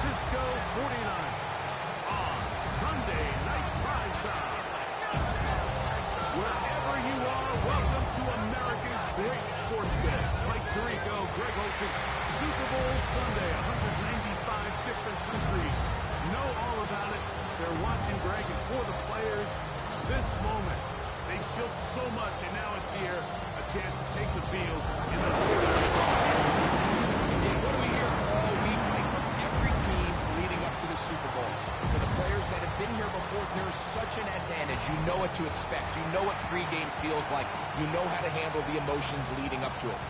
Francisco 49ers on Sunday Night Prime Time. Wherever you are, welcome to America's great sports day. Mike Tirico, Greg Olson, Super Bowl Sunday, 195 different countries know all about it. They're watching Greg, and for the players, this moment, they've built so much, and now it's here, a chance to take the field in the what do we hear all week like from every team leading up to the Super Bowl? For the players that have been here before, there's such an advantage. You know what to expect. You know what pregame feels like. You know how to handle the emotions leading up to it.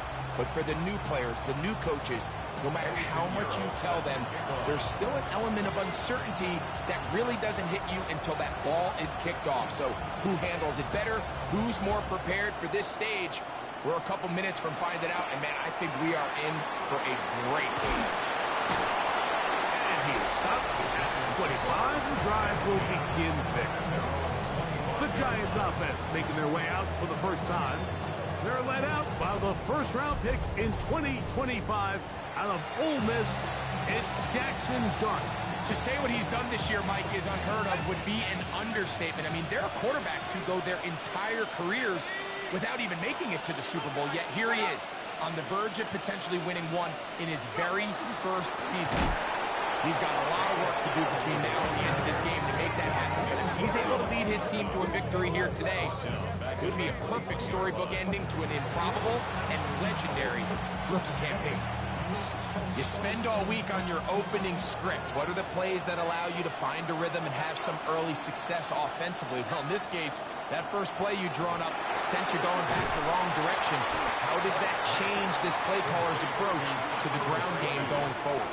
But for the new players, the new coaches, no matter how much you tell them, there's still an element of uncertainty that really doesn't hit you until that ball is kicked off. So who handles it better? Who's more prepared for this stage? We're a couple minutes from finding out, and man, I think we are in for a great game. And he is stopped at 25. The drive will begin there. The Giants offense making their way out for the first time. They're led out by the first-round pick in 2025 out of Ole Miss. It's Jackson Dart. To say what he's done this year, Mike, is unheard of would be an understatement. I mean, there are quarterbacks who go their entire careers without even making it to the Super Bowl, yet here he is on the verge of potentially winning one in his very first season. He's got a lot of work to do between now and the end of this game to make that happen. And if he's able to lead his team to a victory here today, it would be a perfect storybook ending to an improbable and legendary rookie campaign. You spend all week on your opening script. What are the plays that allow you to find a rhythm and have some early success offensively? Well, in this case, that first play you drawn up sent you going back the wrong direction. How does that change this play caller's approach to the ground game going forward?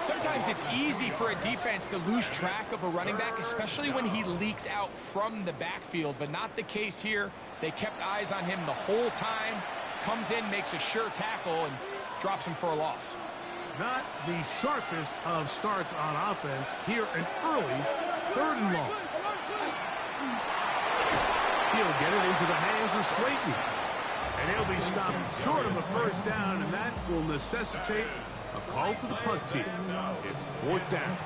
Sometimes it's easy for a defense to lose track of a running back, especially when he leaks out from the backfield, but not the case here. They kept eyes on him the whole time, comes in, makes a sure tackle, and drops him for a loss. Not the sharpest of starts on offense here, an early 3rd and long. He'll get it into the hands of Slayton. And he'll be stopped short of a first down, and that will necessitate a call to the punt team. It's 4th down.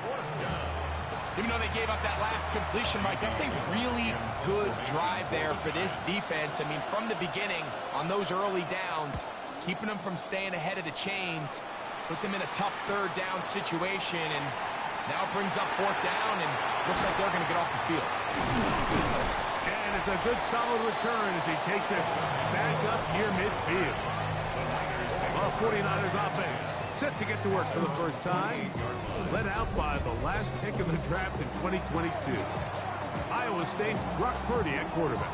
Even though they gave up that last completion, Mike, that's a really good drive there for this defense. I mean, from the beginning, on those early downs, keeping them from staying ahead of the chains, put them in a tough 3rd down situation, and now it brings up 4th down, and looks like they're going to get off the field. And it's a good solid return as he takes it back up near midfield. Well, 49ers offense set to get to work for the first time, led out by the last pick in the draft in 2022. Iowa State's Brock Purdy at quarterback.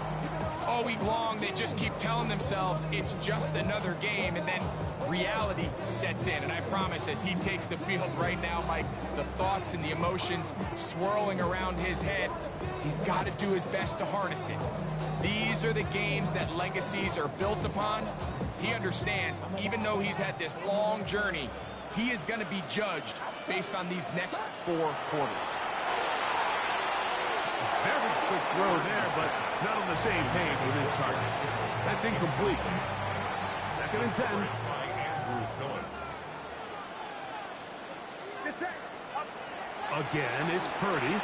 All week long, they just keep telling themselves it's just another game, and then reality sets in. And I promise, as he takes the field right now, Mike, the thoughts and the emotions swirling around his head, he's got to do his best to harness it. These are the games that legacies are built upon. He understands, even though he's had this long journey, he is going to be judged based on these next 4 quarters. Very quick throw there, but not on the same page with his target. That's incomplete. 2nd and 10. Again, it's Purdy.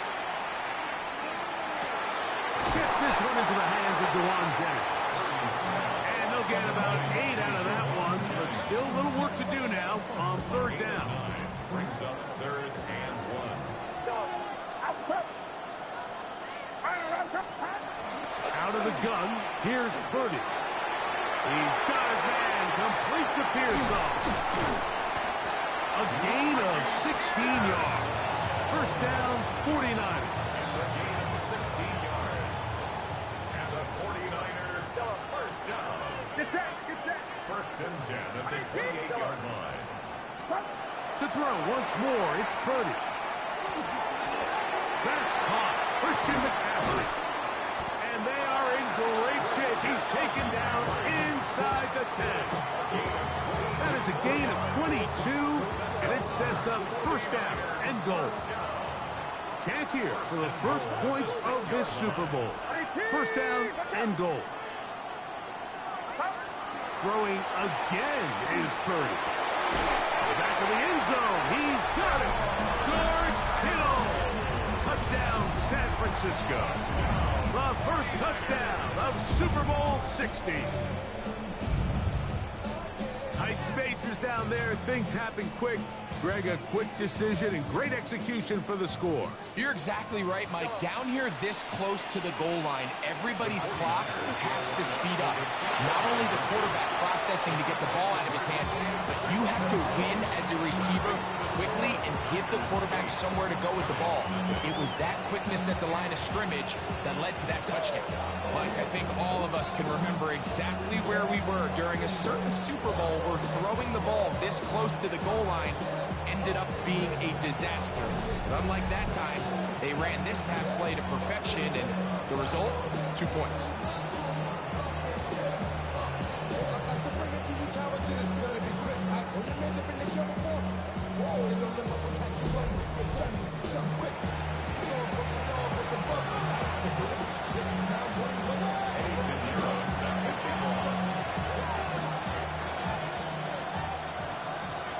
Gets this one into the hands of Dewan Jennings. And they'll get about 8 out of that one, but still a little work to do now on 3rd down. Brings up 3rd and 1. Out of the gun, here's Purdy. He's got his man, completes a Pearsall. A gain of 16 yards. 1st down, 49ers. A gain of 16 yards. And the 49ers, 1st down. Get set. 1st and 10 at the 28-yard line. To throw once more, it's Purdy. That's caught. Christian McCaffrey. And they are in great shape. He's taken down inside the 10. That is a gain of 22, and it sets up 1st down and goal. Chance here for the first points of this Super Bowl. 1st down and goal. Throwing again is Purdy. Back of the end zone. He's got it. Francisco. The first touchdown of Super Bowl 60. Tight spaces down there. Things happen quick. Greg, a quick decision and great execution for the score. You're exactly right, Mike. Down here this close to the goal line, everybody's clock has to speed up. Not only the quarterback processing to get the ball out of his hand, but you have to win as a receiver quickly and give the quarterback somewhere to go with the ball. It was that quickness at the line of scrimmage that led to that touchdown. Mike, I think all of us can remember exactly where we were during a certain Super Bowl where throwing the ball this close to the goal line ended up being a disaster. But unlike that time, they ran this pass play to perfection, and the result, 2 points.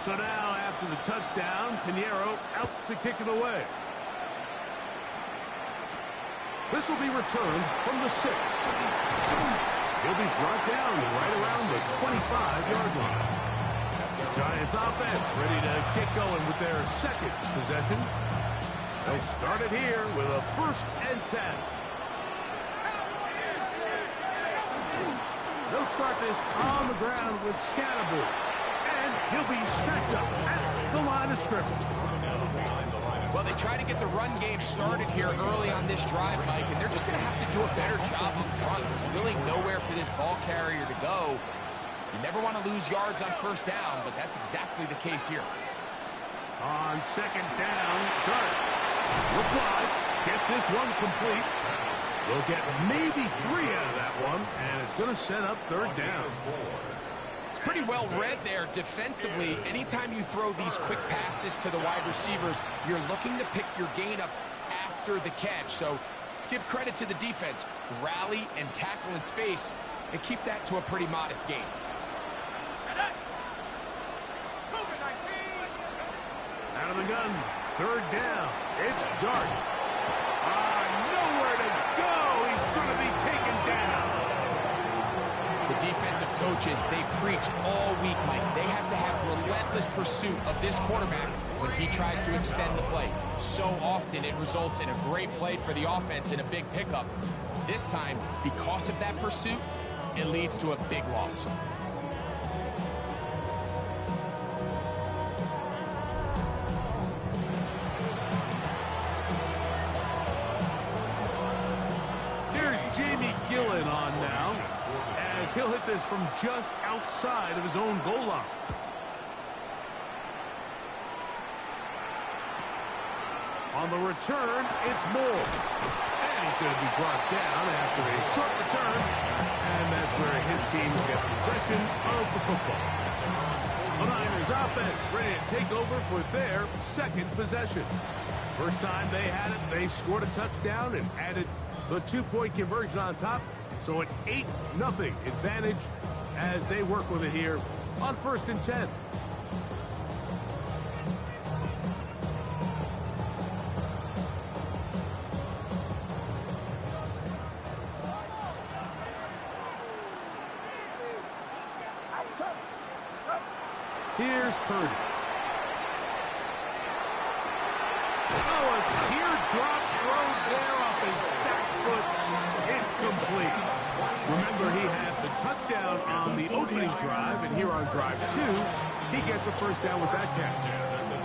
So now, after the touchdown, Pinheiro out to kick it away. This will be returned from the 6. He'll be brought down right around the 25-yard line. The Giants offense ready to get going with their second possession. They'll start it here with a 1st and 10. They'll start this on the ground with Scatterboot. And he'll be stacked up at the line of scrimmage. Well, they try to get the run game started here early on this drive, Mike, and they're just going to have to do a better job up front. There's really nowhere for this ball carrier to go. You never want to lose yards on 1st down, but that's exactly the case here. On 2nd down, Dart. Reply. Get this one complete. We'll get maybe 3 out of that one, and it's going to set up 3rd down. Pretty well read there defensively. Anytime you throw these quick passes to the wide receivers, you're looking to pick your gain up after the catch. So let's give credit to the defense. Rally and tackle in space and keep that to a pretty modest gain. Out of the gun, 3rd down. It's Dart. Nowhere to go. He's going to be taken down. The defensive coaches, they preached all week, Mike. They have to have relentless pursuit of this quarterback when he tries to extend the play. So often it results in a great play for the offense and a big pickup. This time, because of that pursuit, it leads to a big loss. Here's Jamie Gillen on now, as he'll hit this from just outside of his own goal line. On the return, it's Moore. And he's going to be brought down after a short return. And that's where his team will get possession of the football. The Niners offense ready to take over for their 2nd possession. First time they had it, they scored a touchdown and added the 2-point conversion on top. So an 8-0 advantage as they work with it here on 1st and 10. Here's Purdy. Oh, a teardrop throw there off his back foot. It's complete. Remember, he had the touchdown on the opening drive, and here on drive 2, he gets a 1st down with that catch.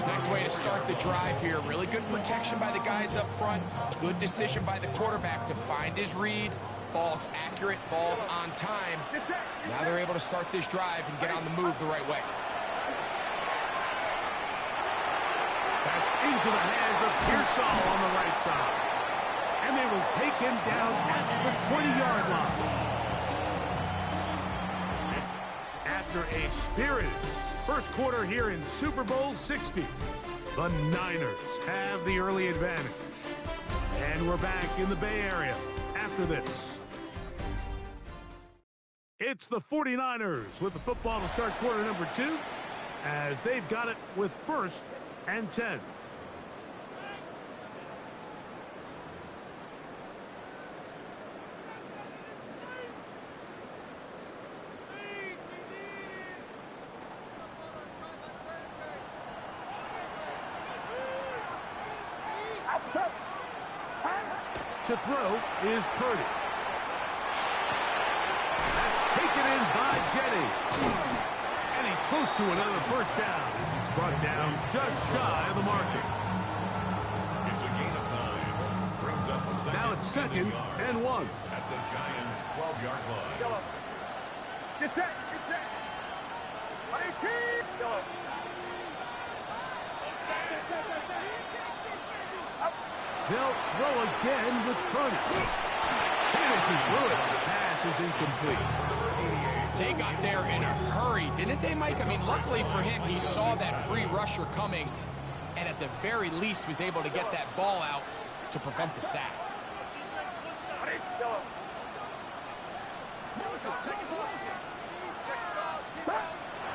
Nice way to start the drive here. Really good protection by the guys up front. Good decision by the quarterback to find his read. Ball's accurate, ball's on time. Now they're able to start this drive and get on the move the right way. That's into the hands of Pearsall on the right side. And they will take him down at the 20-yard line. After a spirited first quarter here in Super Bowl 60, the Niners have the early advantage. And we're back in the Bay Area after this. It's the 49ers with the football to start quarter number 2, as they've got it with 1st and 10. To throw is Purdy. That's taken in by Jennings. And he's close to another first down as he's brought down just shy of the marker. It's a gain of 9. Brings up second. Now it's 2nd and 1. At the Giants' 12-yard line. Get set. Get set. 18. They'll throw again with Purdy. Peterson threw it. The pass is incomplete. They got there in a hurry, didn't they, Mike? I mean, luckily for him, he saw that free rusher coming and at the very least was able to get that ball out to prevent the sack.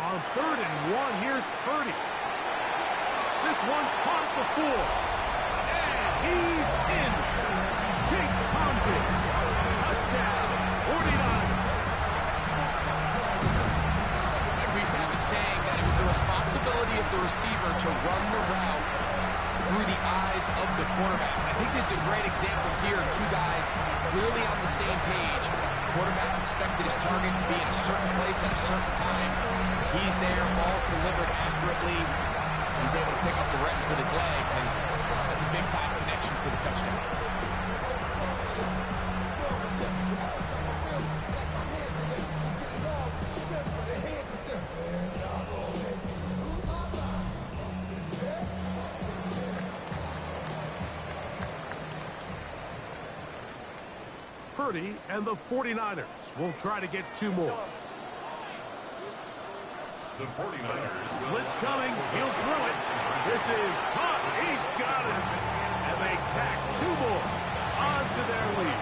On 3rd and 1, here's Purdy. This one caught before. And he's in. Jake Thompson. Touchdown. 49. We used to have a saying that it was the responsibility of the receiver to run the route through the eyes of the quarterback. I think this is a great example here. Two guys clearly on the same page. Quarterback expected his target to be in a certain place at a certain time. He's there, ball's delivered accurately. He's able to pick up the rest with his legs, and that's a big-time connection for the touchdown. Purdy and the 49ers will try to get 2 more. The 49ers will... Blitz coming. He'll throw it. This is caught. He's got it. And they tack 2 more onto their lead.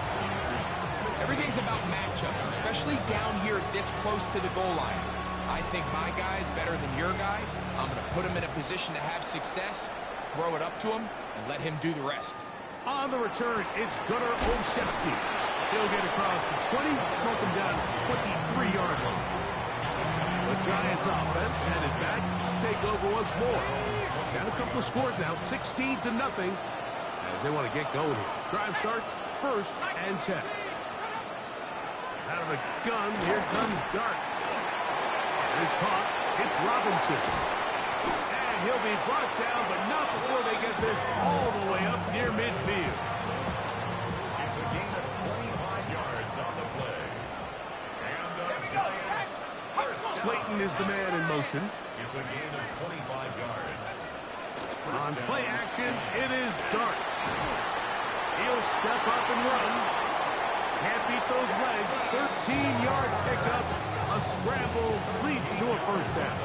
Everything's about matchups, especially down here this close to the goal line. I think my guy is better than your guy. I'm going to put him in a position to have success, throw it up to him, and let him do the rest. On the return, it's Gunnar Olszewski. He'll get across the 20, broke him down to the 23-yard line. The Giants offense headed back to take over once more. Got a couple of scores now, 16-0, as they want to get going here. Drive starts 1st and 10. Out of the gun, here comes Dart. It's caught. It's Robinson. And he'll be brought down, but not before they get this all the way up near midfield. It's a gain of 25 yards on the play. And the Giants... Slayton is the man in motion. It's a gain of 25 yards. On play action, it is Dart. He'll step up and run. Can't beat those legs. 13-yard pickup. A scramble leads to a first down.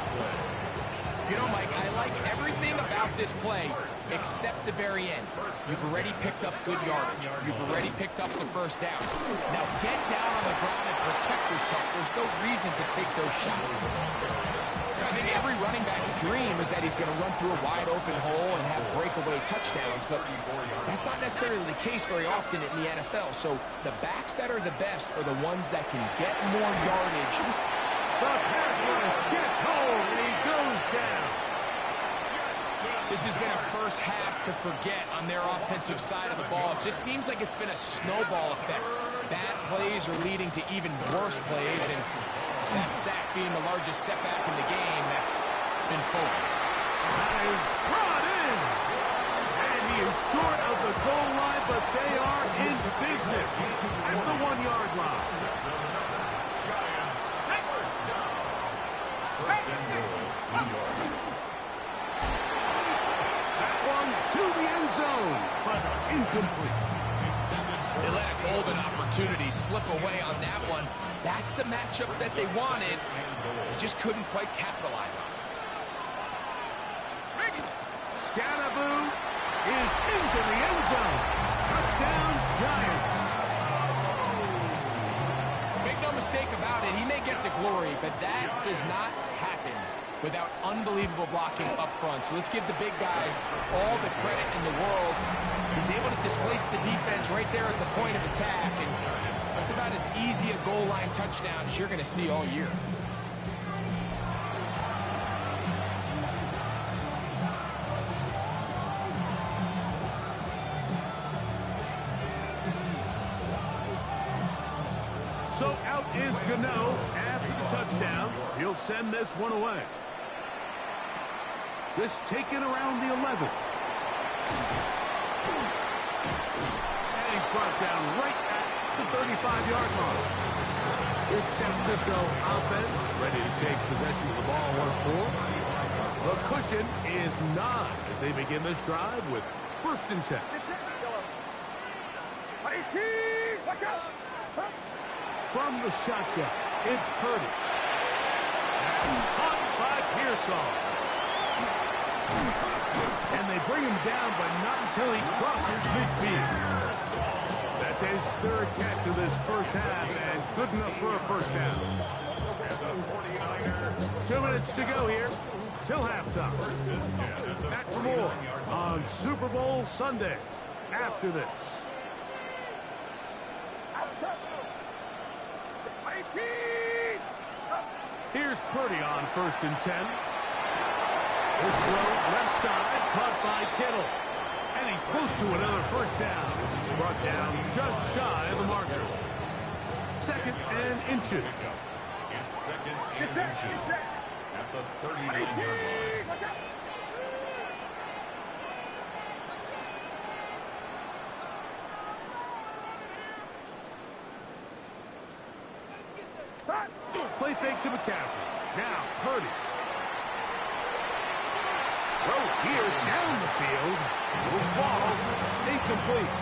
You know, Mike, I like everything about this play except the very end. You've already picked up good yardage. You've already picked up the first down. Now get down on the ground and protect yourself. There's no reason to take those shots. I think every running back's dream is that he's going to run through a wide open hole and have breakaway touchdowns, but that's not necessarily the case very often in the NFL. So the backs that are the best are the ones that can get more yardage. The pass rush gets home, and he goes down. This has been a first half to forget on their offensive side of the ball. It just seems like it's been a snowball effect. Bad plays are leading to even worse plays, and that sack being the largest setback in the game, that's been full. That is brought in. And he is short of the goal line, but they are in business at the 1-yard line. Giants, first down. First and goal, New York. That one to the end zone, but incomplete. They let a golden opportunity slip away on that one. That's the matchup that they wanted. They just couldn't quite capitalize on it. Scannaboo is into the end zone. Touchdown, Giants. Make no mistake about it, he may get the glory, but that does not happen without unbelievable blocking up front. So let's give the big guys all the credit in the world. He's able to displace the defense right there at the point of attack, and that's about as easy a goal line touchdown as you're going to see all year. Here's Gano after the touchdown. He'll send this one away. This taken around the 11. And he's brought down right at the 35-yard line. This San Francisco offense ready to take possession of the ball once more. The cushion is 9 as they begin this drive with 1st and 10. Watch out! From the shotgun, it's Purdy. That's caught by Pearsall. And they bring him down, but not until he crosses midfield. That's his 3rd catch of this first half, and good enough for a first down. 2 minutes to go here till halftime. Back for more on Super Bowl Sunday after this. Here's Purdy on 1st and 10. This throw left side caught by Kittle. And he's close to another first down. He's brought down just shy of the marker. 2nd and inches. It's 2nd and inches at the 39-yard line. Play fake to McCaffrey. Now Purdy. Throw here down the field. Will fall. Incomplete.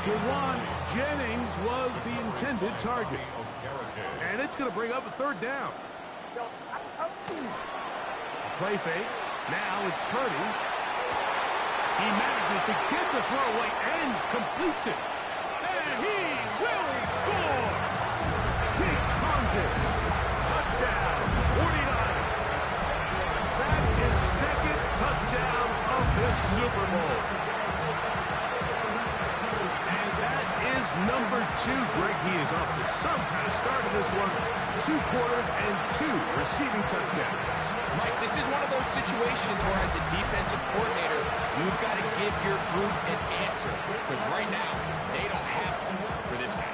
Jawan Jennings was the intended target. And it's going to bring up a 3rd down. Play fake. Now it's Purdy. He manages to get the throw away and completes it. And he will score. Jake Tonges. Touchdown, 49. That is 2nd touchdown of this Super Bowl. And that is number 2. Greg, he is off to some kind of start in this one. 2 quarters and 2 receiving touchdowns. Mike, this is one of those situations where as a defensive coordinator, you've got to give your group an answer. Because right now, they don't have one for this guy.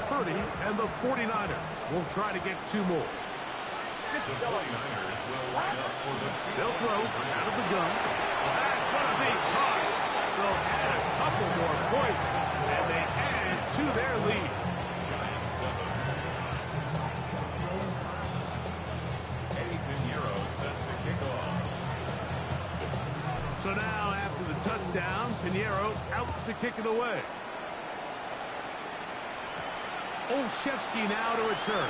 Purdy and the 49ers will try to get 2 more. The 49ers will line up for the They'll throw out of the gun. That's going to be caught. So add a couple more points, and they add to their lead. Giants 7. Eddie Pinheiro set to kick off. So now, after the touchdown, Pinheiro out to kick it away. Olszewski now to return.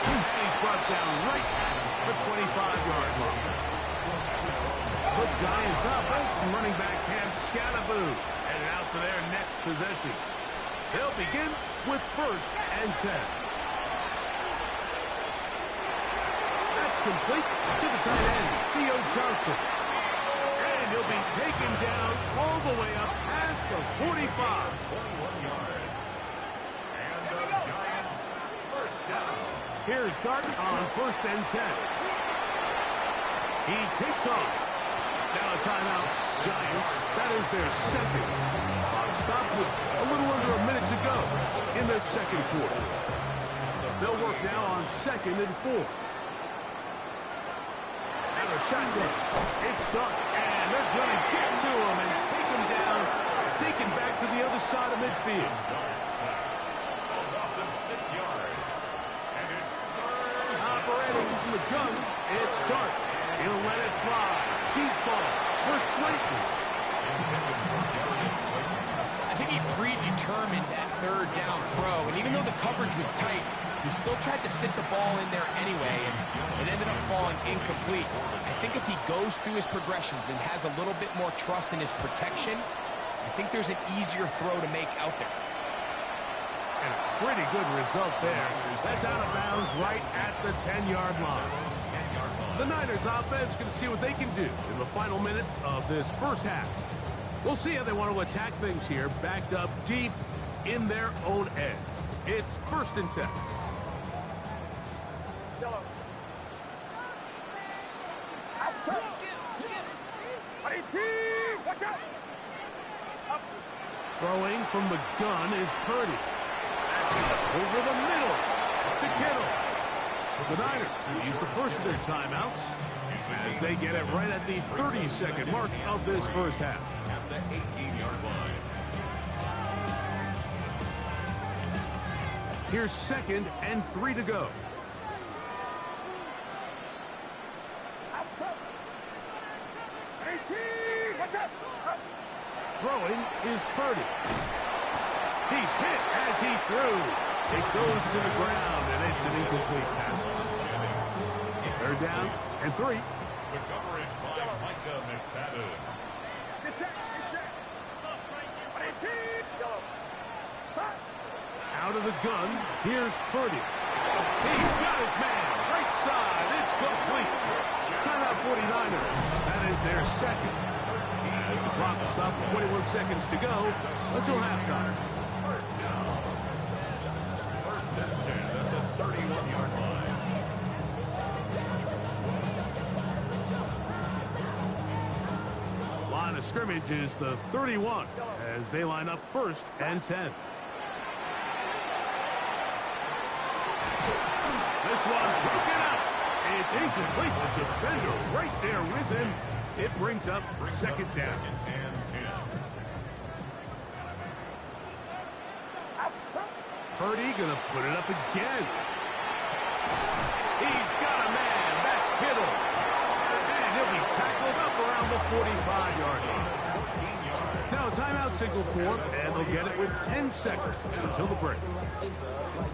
He's brought down right at the 25-yard line. The Giants offense and running back Cam Scalaboo headed out for their next possession. They'll begin with 1st and 10. That's complete to the tight end, Theo Johnson. And he'll be taken down all the way up past the 45. 21 yards. And the Giants first down. Here's Dart on 1st and 10. He takes off. Now a timeout. Giants, that is their 2nd. Clock stops with a little under a minute to go in their 2nd quarter. They'll work now on 2nd and 4. And a shotgun. It's Dart. And they're going to get to him and take him down. Taken back to the other side of midfield. A loss of 6 yards. And it's 3rd. Operating from the gun, it's Dart. He'll let it fly. Deep ball for Slayton. I think he predetermined that 3rd down throw, and even though the coverage was tight, he still tried to fit the ball in there anyway, and it ended up falling incomplete. I think if he goes through his progressions and has a little bit more trust in his protection, I think there's an easier throw to make out there. And a pretty good result there. That's out of bounds right at the 10-yard line. The Niners offense going to see what they can do in the final minute of this first half. We'll see how they want to attack things here, backed up deep in their own end. It's 1st and 10. Watch out! Throwing from the gun is Purdy. That's Over the middle to Kittle. The Niners use the first of their timeouts as they get it right at the 30-second mark of this first half. At the 18-yard line. Here's 2nd and 3 to go. Outside. 18. Watch out. Throwing is Purdy. He's hit as he threw. It goes to the ground, and it's an incomplete pass. 3rd down and 3. The coverage by Micah McFadden. Get set. Get set. 18. Stop. Out of the gun, here's Purdy. He's got his man, right side, it's complete. Timeout 49ers, that is their second. As the clock will stop with 21 seconds to go until halftime. First down. 1st and 10 at the 31-yard line. Line of scrimmage is the 31 as they line up 1st and 10. This one broken out. It's incomplete. The defender right there with him. It brings up 2nd down. 2nd and 10. Purdy gonna put it up again. He's got a man. That's Kittle. And he'll be tackled up around the 45-yard line. 14 yards. Now a timeout signal form, and they'll get it with 10 seconds until the break.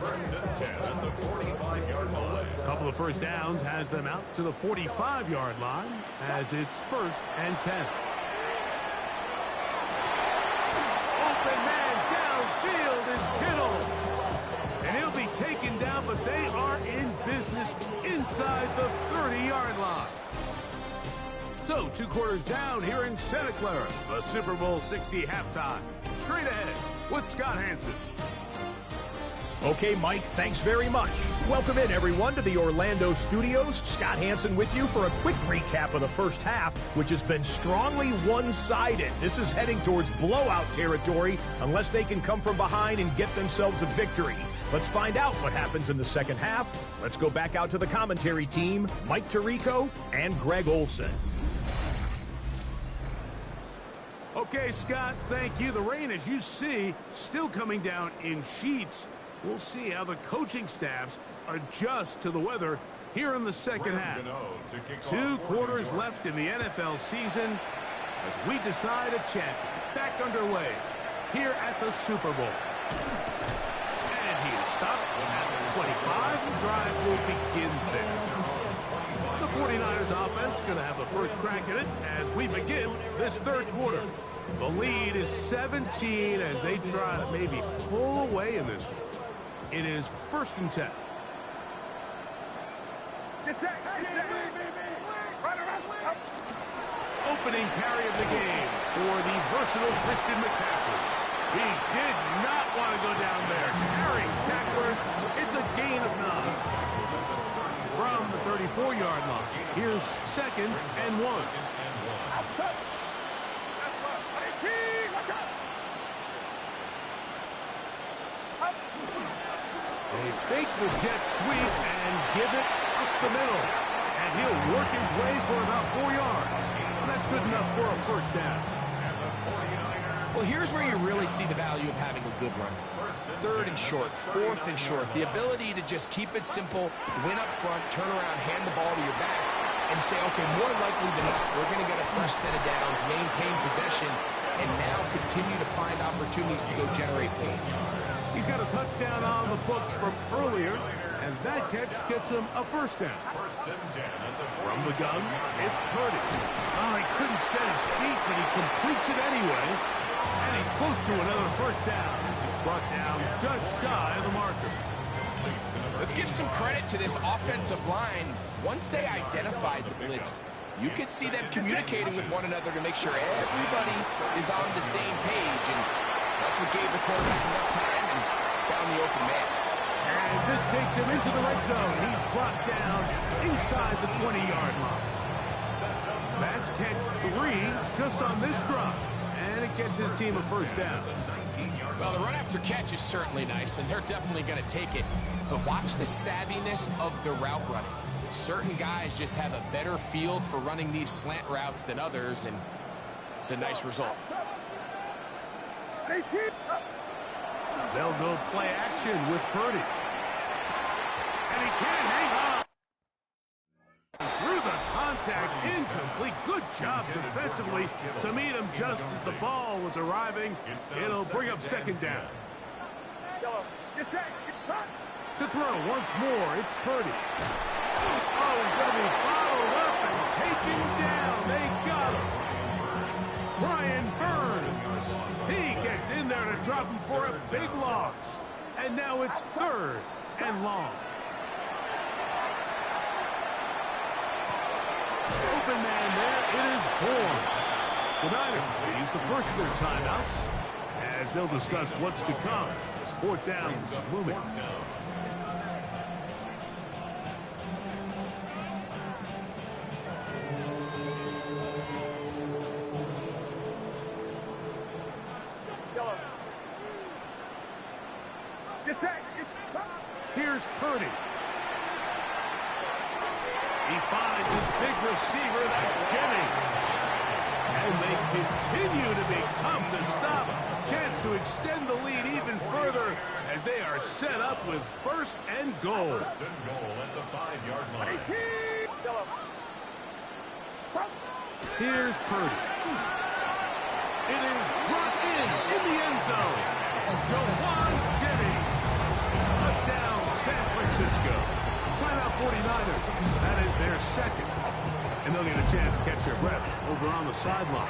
1st and 10 at the 45-yard line. A couple of first downs has them out to the 45-yard line as it's 1st and 10. Open man downfield is Kittle. And he'll be taken down, but they are in business inside the 30-yard line. So, 2 quarters down here in Santa Clara, the Super Bowl 60 halftime. Straight ahead with Scott Hansen. Okay, Mike, thanks very much. Welcome in, everyone, to the Orlando studios. Scott Hansen with you for a quick recap of the first half, which has been strongly one-sided. This is heading towards blowout territory unless they can come from behind and get themselves a victory. Let's find out what happens in the second half. Let's go back out to the commentary team, Mike Tirico and Greg Olson. Okay, Scott, thank you. The rain, as you see, still coming down in sheets. We'll see how the coaching staffs adjust to the weather here in the second half. 2 quarters left in the NFL season as we decide a champion. Back underway here at the Super Bowl. And he is stopped at the 25. The drive will begin there. The 49ers offense going to have the first crack at it as we begin this 3rd quarter. The lead is 17 as they try to maybe pull away in this one. It is 1st and 10. Get set. Get set. Opening carry of the game for the versatile Christian McCaffrey. He did not want to go down there. Carrying tacklers. It's a gain of 9. From the 34-yard line. Here's 2nd and 1. Outside. 18. Watch out. They fake the jet sweep and give it up the middle. And he'll work his way for about 4 yards. That's good enough for a first down. Well, here's where you really see the value of having a good run. 3rd and short, 4th and short. The ability to just keep it simple, win up front, turn around, hand the ball to your back, and say, okay, more likely than not, we're going to get a fresh set of downs, maintain possession, and now continue to find opportunities to go generate points. He's got a touchdown on the books from earlier, and that catch gets him a first down. 1st and 10 at the From the gun, it's Purdy. Oh, he couldn't set his feet, but he completes it anyway. And he's close to another first down as he's brought down just shy of the marker. Let's give some credit to this offensive line. Once they identified the blitz, you could see them communicating with one another to make sure everybody is on the same page. And that's what gave the quarterback enough time and found the open man. And this takes him into the red zone. He's brought down inside the 20-yard line. That's catch 3 just on this drop. And it gets his team a first down. 19-yard Well, the run after catch is certainly nice, and they're definitely going to take it. But watch the savviness of the route running. Certain guys just have a better field for running these slant routes than others, and it's a nice result. They'll go play action with Purdy. And he can't hang on. Through the contact, incomplete. Good job defensively to meet him just as the ball was arriving. It'll bring up second down. To throw once more, it's Purdy. Oh, he's going to be followed up and taken down. They got him. Brian Burns. He gets in there to drop him for a big loss. And now it's third and long. Open man there. It is Bourne. The Niners use the first of their timeouts as they'll discuss what's to come. As fourth down is looming. Here's Purdy. He finds his big receiver, that's Jennings. And they continue to be tough to stop. Chance to extend the lead even further as they are set up with first and goal. First and goal at the 5-yard line. Here's Purdy. It is brought in the end zone. Jawan Jennings. Touchdown, San Francisco. Timeout 49ers. That is their second. And they'll get a chance to catch their breath over on the sideline.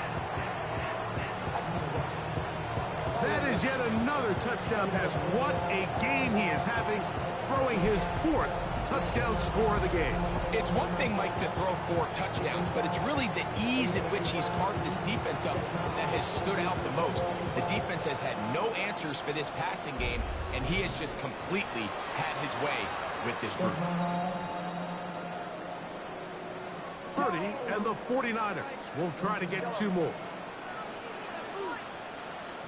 That is yet another touchdown pass. What a game he is having, throwing his fourth touchdown score of the game. It's one thing, Mike, to throw 4 touchdowns, but it's really the ease in which he's carved this defense up that has stood out the most. The defense has had no answers for this passing game, and he has just completely had his way with this group. Purdy and the 49ers will try to get 2 more.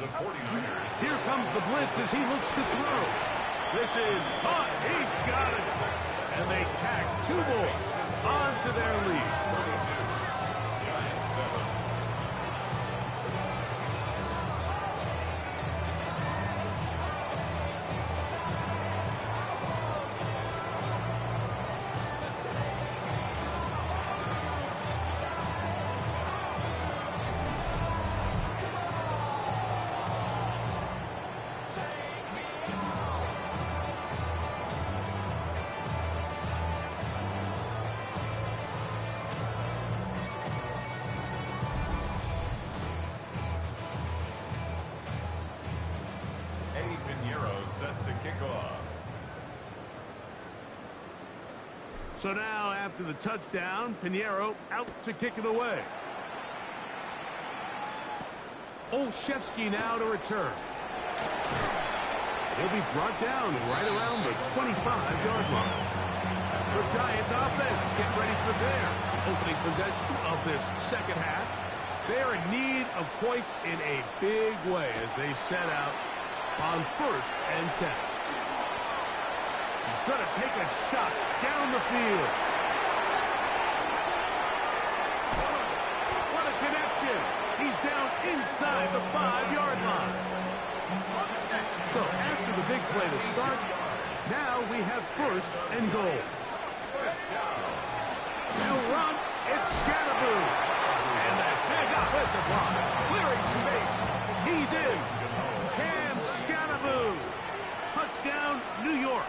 The 49ers. Here comes the blitz as he looks to throw. This is caught. He's got it. And they tack 2 more onto their lead. 32. Giants 7. Set to kick off. So now, after the touchdown, Pinheiro out to kick it away. Olszewski now to return. He'll be brought down right around the 25-yard line. The Giants offense get ready for their opening possession of this second half. They are in need of points in a big way as they set out on first and 10. He's going to take a shot down the field. What a connection. He's down inside the 5-yard line. So after the big play to start, now we have first and goal. They'll run. It's Scatterboo. And that big offensive line clearing space. He's in. Scatterboo. Touchdown, New York.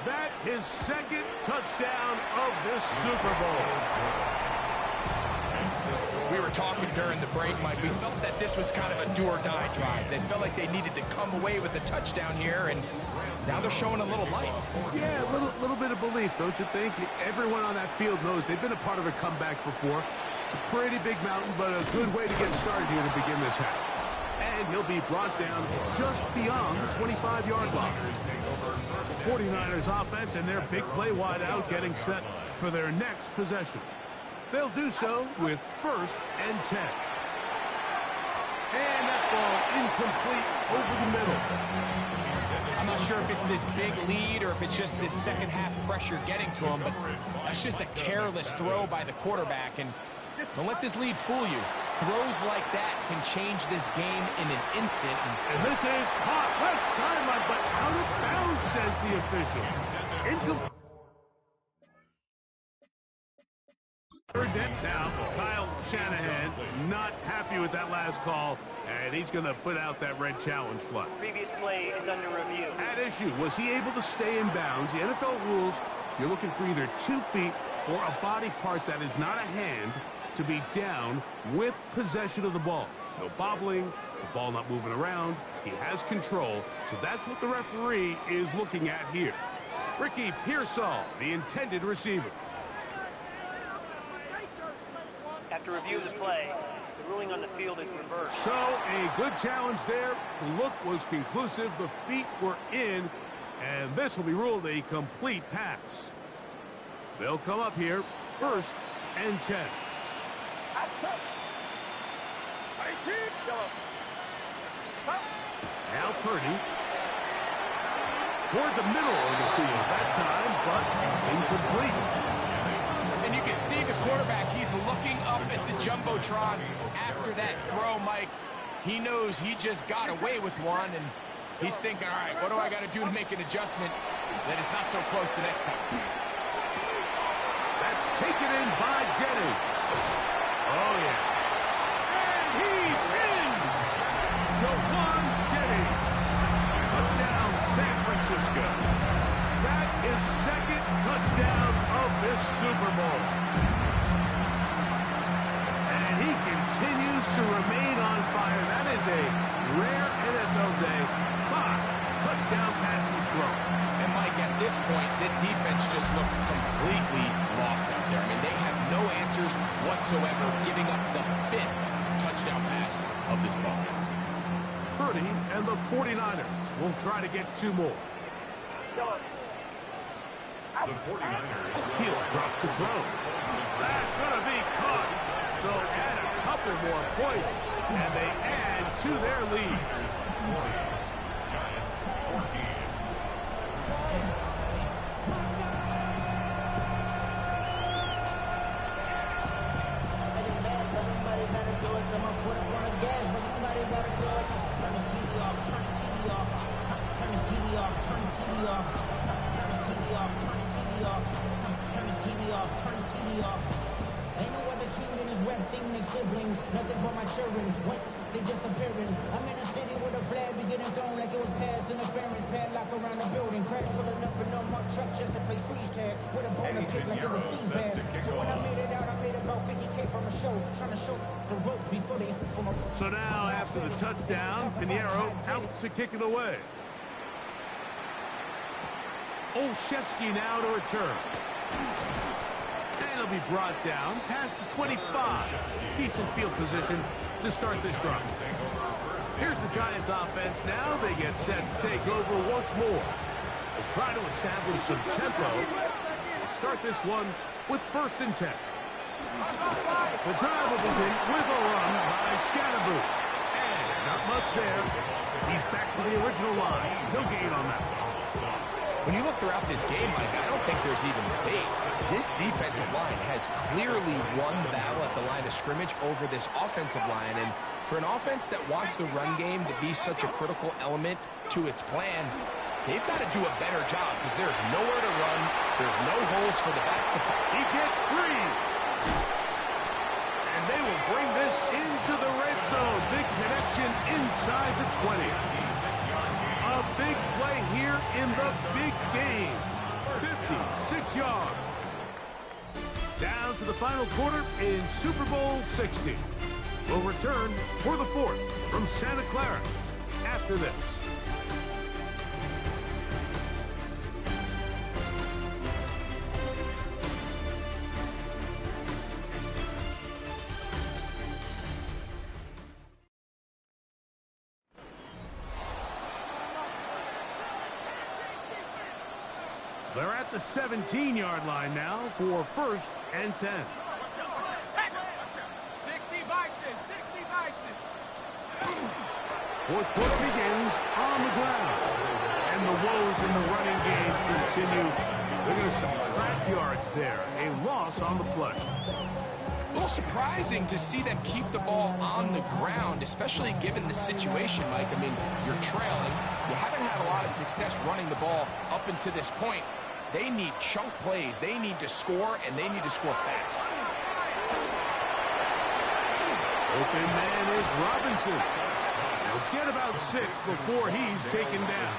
That his second touchdown of this Super Bowl. We were talking during the break, Mike. We felt that this was kind of a do-or-die drive. They felt like they needed to come away with a touchdown here, and now they're showing a little life. Yeah, a little bit of belief, don't you think? Everyone on that field knows they've been a part of a comeback before. It's a pretty big mountain, but a good way to get started here to begin this half. And he'll be brought down just beyond the 25-yard line. 49ers offense and their big play wide out getting set for their next possession. They'll do so with first and 10. And that ball incomplete over the middle. I'm not sure if it's this big lead or if it's just this second half pressure getting to him, but that's just a careless throw by the quarterback. And don't let this lead fool you. Throws like that can change this game in an instant. And this is caught left sideline, but out of bounds, says the official. Incomplete. Third down now, Kyle Shanahan not happy with that last call, and he's going to put out that red challenge flag. Previous play is under review. At issue, was he able to stay in bounds? The NFL rules, you're looking for either 2 feet or a body part that is not a hand to be down with possession of the ball. No bobbling, the ball not moving around. He has control, so that's what the referee is looking at here. Ricky Pearsall, the intended receiver. After review of the play, the ruling on the field is reversed. So, a good challenge there. The look was conclusive. The feet were in, and this will be ruled a complete pass. They'll come up here, 1st and 10. Outside. 18. Yellow. Stop. Now Purdy. Toward the middle of the field that time, but incomplete. And you can see the quarterback, he's looking up at the Jumbotron after that throw, Mike. He knows he just got away with one, and he's thinking, all right, what do I got to do to make an adjustment that it's not so close the next time? That's taken in by Jennings. Oh, yeah. And he's in! Jawan Jennings. Touchdown, San Francisco. That is 2nd touchdown of this Super Bowl. And he continues to remain on fire. That is a rare NFL day. 5 touchdown passes thrown. And Mike, at this point, the defense just looks completely lost out there. I mean, they have no answers whatsoever, giving up the 5th touchdown pass of this ball. Purdy and the 49ers will try to get 2 more. The 49ers He'll drop the throw. That's going to be caught. So add a couple more points, and they add to their lead. 20, Giants 14. Ain't no other king in this web thing, make siblings. Nothing but my children. What? They disappearing. I'm in a city with a flag be getting thrown like it was past interference. Padlock around the building. Crash pulling up in no more truck just to play freeze tag. With a bone to kick like it was scene pass. So when I made it out, I made about 50K from a show. Trying to show the ropes before they from a... So now, after the touchdown, Pinheiro out to kick it away. Olszewski now to return. And he'll be brought down past the 25. Decent field position to start this drive. Here's the Giants offense now. They get set to take over once more. They'll try to establish some tempo. They'll start this one with 1st and 10. The drive will begin with a run by Scatterboo. And not much there. He's back to the original line. No gain on that. When you look throughout this game, Mike, I don't think there's even debate. This defensive line has clearly won the battle at the line of scrimmage over this offensive line. And for an offense that wants the run game to be such a critical element to its plan, they've got to do a better job because there's nowhere to run. There's no holes for the back to fall. He gets free. And they will bring this into the red zone. Big connection inside the 20. A big play here in the big game. 56 yards. Down to the final quarter in Super Bowl 60. We'll return for the 4th from Santa Clara after this. They're at the 17-yard line now for 1st and 10. 60 Bison, 60 Bison. Fourth quarter begins on the ground. And the woes in the running game continue. They're going to subtract yards there. A loss on the play. A little surprising to see them keep the ball on the ground, especially given the situation, Mike. I mean, you're trailing. You haven't had a lot of success running the ball up until this point. They need chunk plays. They need to score, and they need to score fast. Open man is Robinson. He'll get about 6 before he's taken down.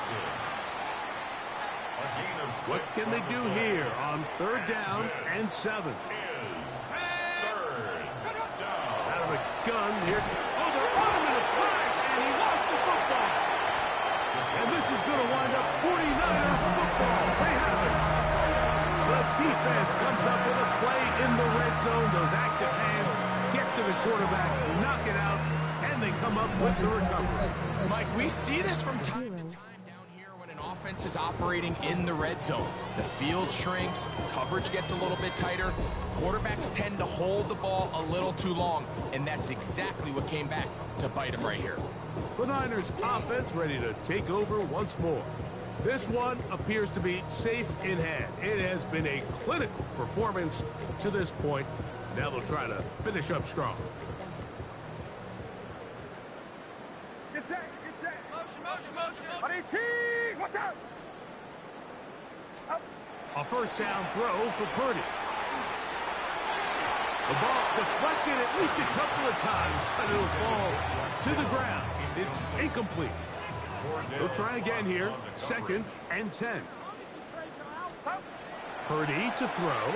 What can they do here on 3rd down and 7? Out of a gun here. Oh, they're on him in a flash, and he lost the football. And this is going to wind up 49ers football. They have it. The defense comes up with a play in the red zone. Those active hands get to the quarterback, knock it out, and they come up with the recovery. Mike, we see this from time to time down here when an offense is operating in the red zone. The field shrinks, coverage gets a little bit tighter, quarterbacks tend to hold the ball a little too long, and that's exactly what came back to bite them right here. The Niners offense ready to take over once more. This one appears to be safe in hand. It has been a clinical performance to this point. Now they'll try to finish up strong. Get set, get set. Motion. On 18, watch out. Up. A first down throw for Purdy. The ball deflected at least a couple of times, but it'll fall to the ground. It's incomplete. They'll try again here. 2nd and 10. Purdy to throw.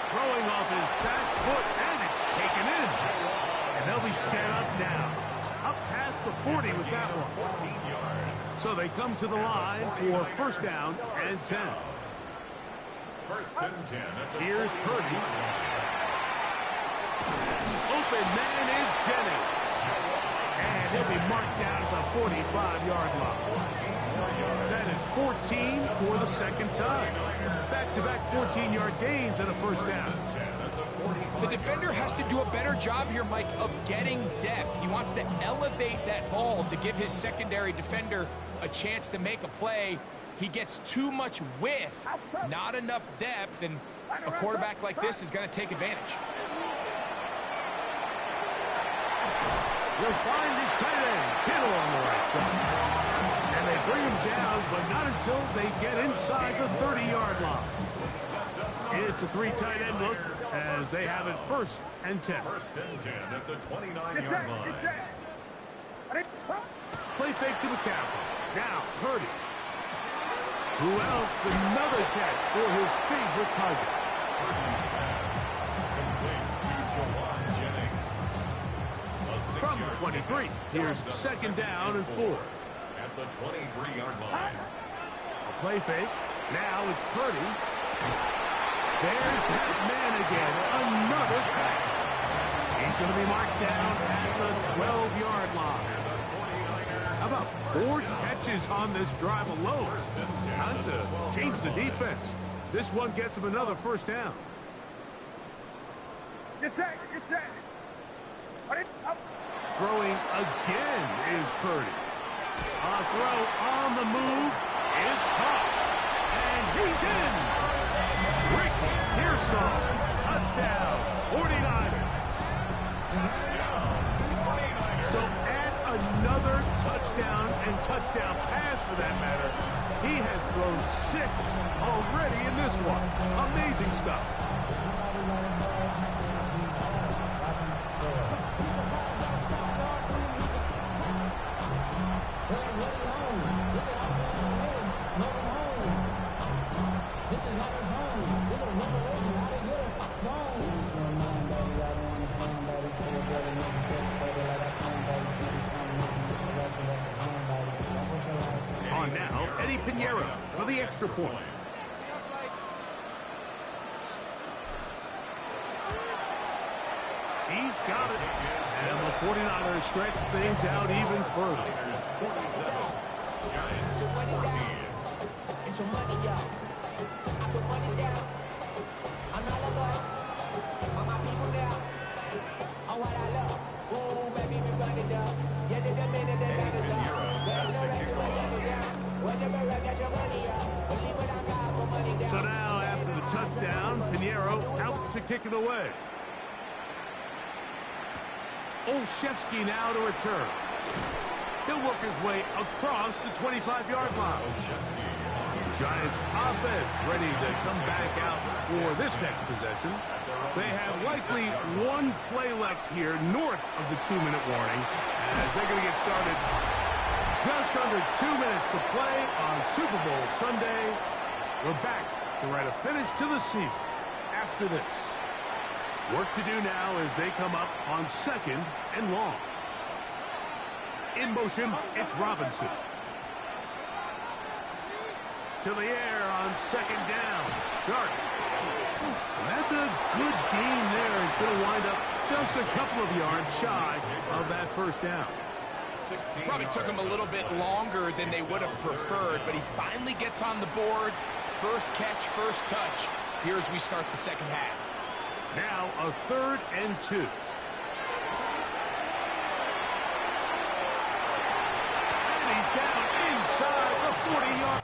Throwing off his back foot, and it's taken in. And they'll be set up now. Up past the 40 with that one. So they come to the line for first down and 10. First and 10. Here's Purdy. Open man is Jennings. And he'll be marked down at the 45-yard line. That is 14 for the second time. Back-to-back 14-yard gains and a first down. The defender has to do a better job here, Mike, of getting depth. He wants to elevate that ball to give his secondary defender a chance to make a play. He gets too much width, not enough depth, and a quarterback like this is going to take advantage. You'll find his tight end, Kittle, on the right side. And they bring him down, but not until they get inside the 30-yard line. It's a 3 tight end look as they have it first and 10. First and 10 at the 29-yard line. Get set. Play fake to McCaffrey. Now, Purdy. Who else? Another catch for his favorite target. From the 23, here's 2nd down and 4. At the 23-yard line. A play fake. Now it's Purdy. There's that man again. Another catch. He's going to be marked down at the 12-yard line. How about 4 catches on this drive alone? Time to change the defense. This one gets him another first down. Get set. Throwing again is Purdy. A throw on the move is caught. And he's in. Ricky Pearsall. Touchdown. 49ers. So add another touchdown and touchdown pass for that matter. He has thrown 6 already in this one. Amazing stuff. On now, Eddie Pinheiro for the extra point. He's got it. And the 49ers stretch things out even further. Giants 14. Get your money up. I put money down. I'm not a boy. All my people now. Oh, what I love. Ooh, baby, we run it up. to kick it away. Olszewski now to return. He'll work his way across the 25-yard line. Giants offense ready to come back out for this next possession. They have likely one play left here north of the 2-minute warning as they're going to get started. Just under 2 minutes to play on Super Bowl Sunday. We're back to write a finish to the season after this. Work to do now as they come up on 2nd and long. In motion, it's Robinson. To the air on 2nd down. Dart. That's a good gain there. It's going to wind up just a couple of yards shy of that first down. Probably took him a little bit longer than they would have preferred, but he finally gets on the board. First catch, first touch. Here as we start the second half. Now a 3rd and 2. And he's down inside the 40-yard.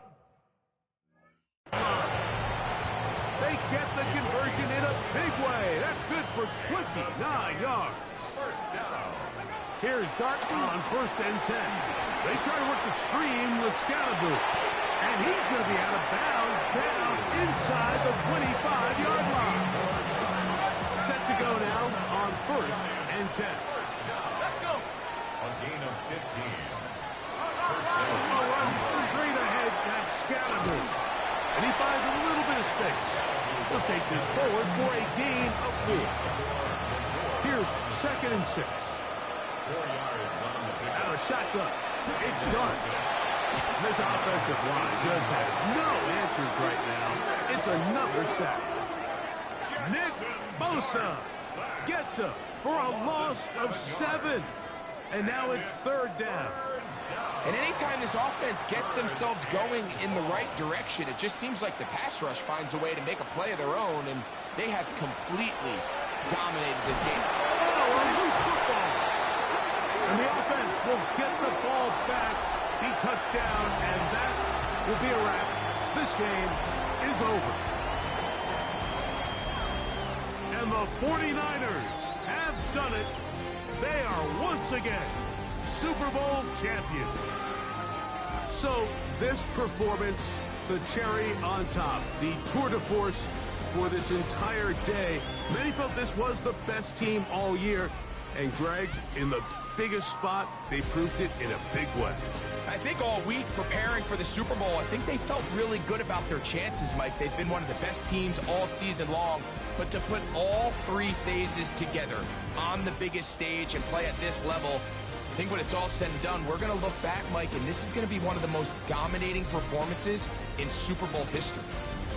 They get the conversion in a big way. That's good for 29 yards. First down. Here's Dart on 1st and 10. They try to work the screen with Scalaboo. And he's going to be out of bounds down inside the 25-yard line. Set to go now on 1st and 10. Let's go. A gain of 15. Run straight ahead, that's Scalaboo. And he finds a little bit of space. He'll take this forward for a gain of 4. Here's 2nd and 6. 4 yards on the pick. Out of shotgun. It's done. This offensive line just has no answers right now. It's another sack. Nick Bosa gets him for a loss of 7. And now it's 3rd down. And anytime this offense gets themselves going in the right direction, it just seems like the pass rush finds a way to make a play of their own, and they have completely dominated this game. Oh, a loose football. And the offense will get the ball back. He touchdown, and that will be a wrap. This game is over. And the 49ers have done it. They are once again Super Bowl champions. So this performance, the cherry on top, the tour de force for this entire day. Many felt this was the best team all year. And Greg, in the biggest spot, they proved it in a big way. I think all week preparing for the Super Bowl, I think they felt really good about their chances, Mike. They've been one of the best teams all season long. But to put all 3 phases together on the biggest stage and play at this level, I think when it's all said and done, we're going to look back, Mike, and this is going to be one of the most dominating performances in Super Bowl history.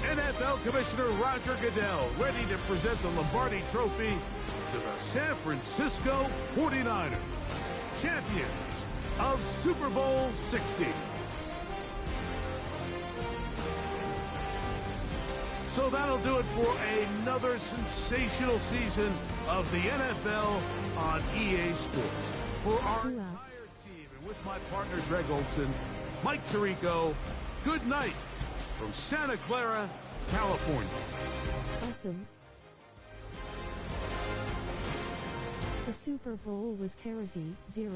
NFL Commissioner Roger Goodell ready to present the Lombardi Trophy to the San Francisco 49ers, champions of Super Bowl 60. So that'll do it for another sensational season of the NFL on EA Sports. For our entire team and with my partner Greg Olson, Mike Tirico, good night from Santa Clara, California. Awesome. The Super Bowl was Karazi 0.